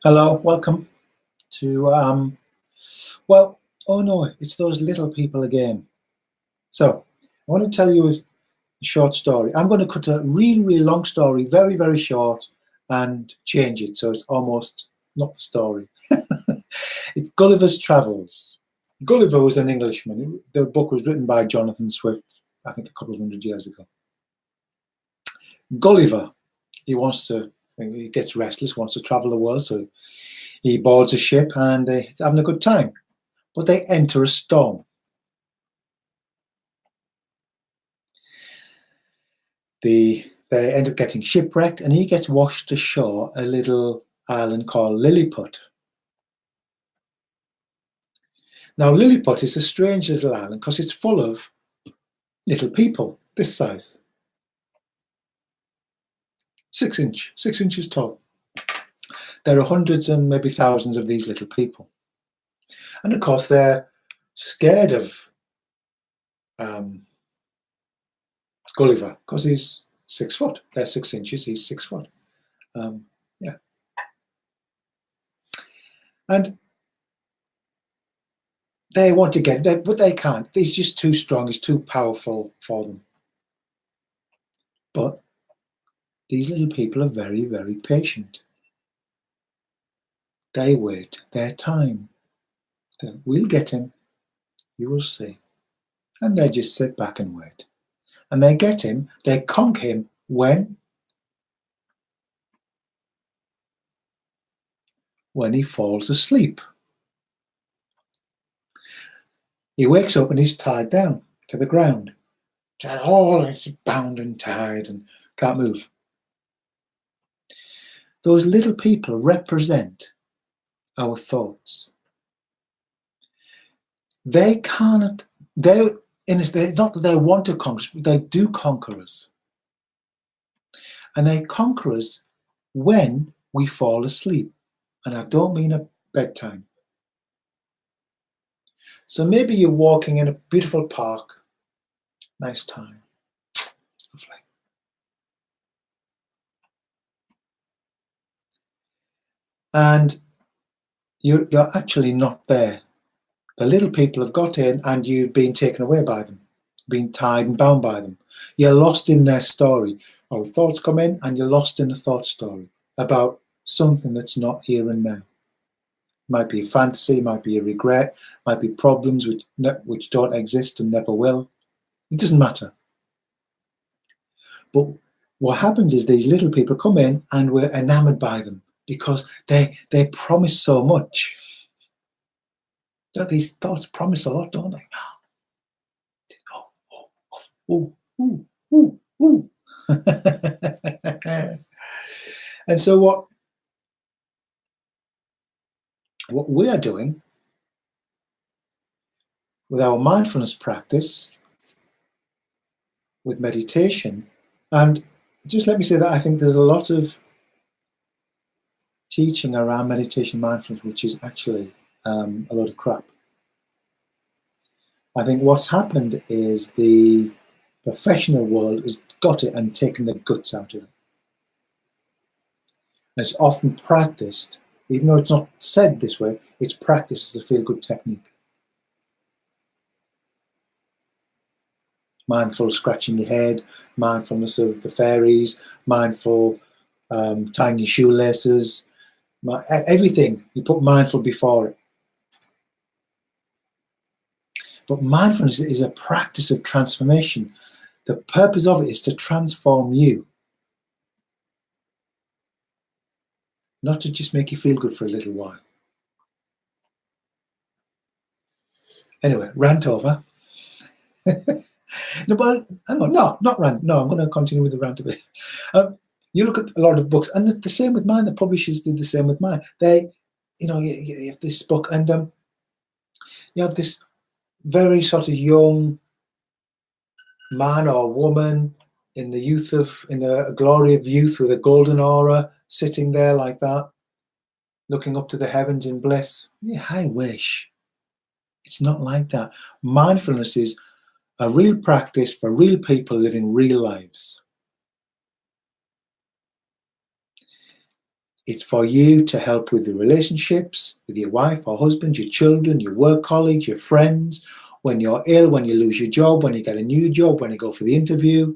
Hello, welcome to, well, oh no, it's those little people again. So, I want to tell you a short story. I'm going to cut a really long story, very, very short, and change it so it's almost not the story. It's Gulliver's Travels. Gulliver was an Englishman. The book was written by Jonathan Swift, I think a couple of hundred years ago. Gulliver, he gets restless, wants to travel the world, so he boards a ship and they're having a good time. But they enter a storm. They end up getting shipwrecked and he gets washed ashore a little island called Lilliput. Now, Lilliput is a strange little island because it's full of little people this size. 6 inches tall. There are hundreds and maybe thousands of these little people. And of course, they're scared of Gulliver because he's 6 foot. They're 6 inches, he's 6 foot. Yeah. And they want to get there, but they can't. He's just too strong, he's too powerful for them. But these little people are very, very patient. They wait their time. We'll get him, you will see. And they just sit back and wait. And they get him, they conk him when he falls asleep. He wakes up and he's tied down to the ground. He's bound and tied and can't move. Those little people represent our thoughts. They cannot, it's not that they want to conquer us, but they do conquer us. And they conquer us when we fall asleep. And I don't mean at bedtime. So maybe you're walking in a beautiful park, nice time, lovely. And you're actually not there. The little people have got in and you've been taken away by them, been tied and bound by them. You're lost in their story. Our thoughts come in and you're lost in a thought story about something that's not here and now. Might be a fantasy, might be a regret, might be problems which don't exist and never will. It doesn't matter. But what happens is these little people come in and we're enamored by them because they promise so much. These thoughts promise a lot, don't they? Ooh. And so what we are doing with our mindfulness practice, with meditation, and just let me say that I think there's a lot of teaching around meditation mindfulness which is actually a lot of crap. I think what's happened is the professional world has got it and taken the guts out of it. And it's often practiced, even though it's not said this way, it's practiced as a feel-good technique. Mindful scratching your head, mindfulness of the fairies, mindful tying your shoelaces, everything, you put mindful before it. But mindfulness is a practice of transformation. The purpose of it is to transform you. Not to just make you feel good for a little while. Anyway, rant over. No, but hang on, not rant. No, I'm going to continue with the rant a bit. You look at a lot of books, and it's the same with mine. The publishers did the same with mine. They, you have this book, and you have this very sort of young man or woman in the glory of youth with a golden aura, sitting there like that, looking up to the heavens in bliss. Yeah, I wish. It's not like that. Mindfulness is a real practice for real people living real lives. It's for you to help with the relationships with your wife or husband, your children, your work colleagues, your friends, when you're ill, when you lose your job, when you get a new job, when you go for the interview.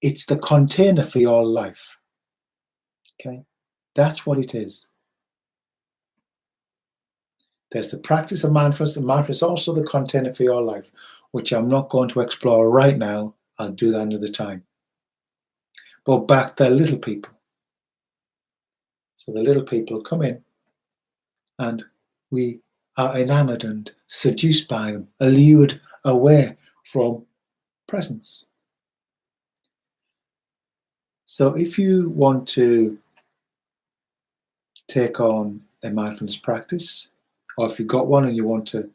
It's the container for your life. Okay? That's what it is. There's the practice of mindfulness, and mindfulness is also the container for your life, which I'm not going to explore right now. I'll do that another time. But back, they're little people. So the little people come in and we are enamored and seduced by them, allured away from presence. So if you want to take on a mindfulness practice, or if you've got one and you want to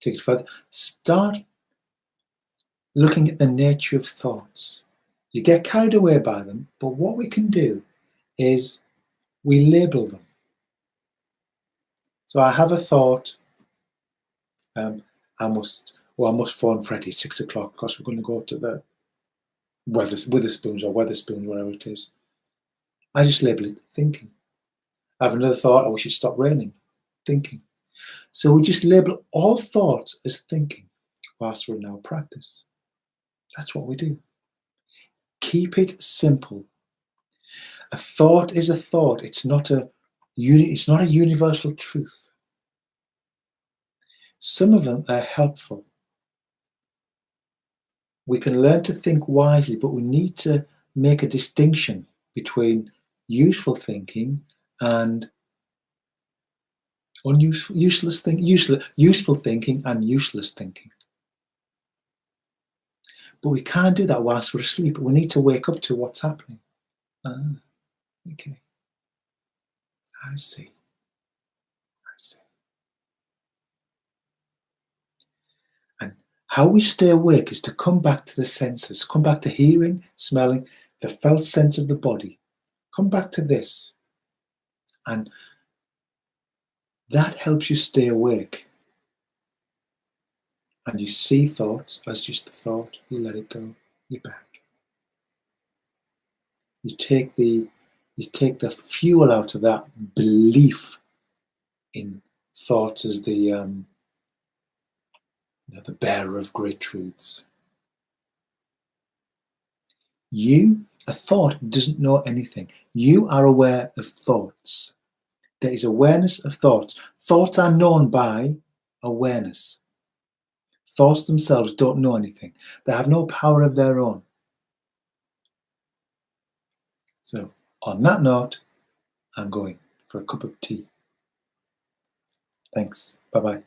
take it further, start looking at the nature of thoughts. You get carried away by them, but what we can do is we label them. So I have a thought, I must phone Freddie at 6 o'clock because we're going to go to the Witherspoons, whatever it is. I just label it thinking. I have another thought, we should stop raining, thinking. So we just label all thoughts as thinking whilst we're in our practice. That's what we do. Keep it simple. A thought is a thought. It's not a universal truth. Some of them are helpful. We can learn to think wisely, but we need to make a distinction between useful thinking and useful thinking and useless thinking. But we can't do that whilst we're asleep. We need to wake up to what's happening. Okay. I see. And how we stay awake is to come back to the senses, come back to hearing, smelling, the felt sense of the body. Come back to this. And that helps you stay awake. And you see thoughts as just a thought, you let it go, you're back. You take the fuel out of that belief in thoughts as the bearer of great truths. A thought doesn't know anything. You are aware of thoughts. There is awareness of thoughts. Thoughts are known by awareness. Thoughts themselves don't know anything. They have no power of their own. So, on that note, I'm going for a cup of tea. Thanks. Bye-bye.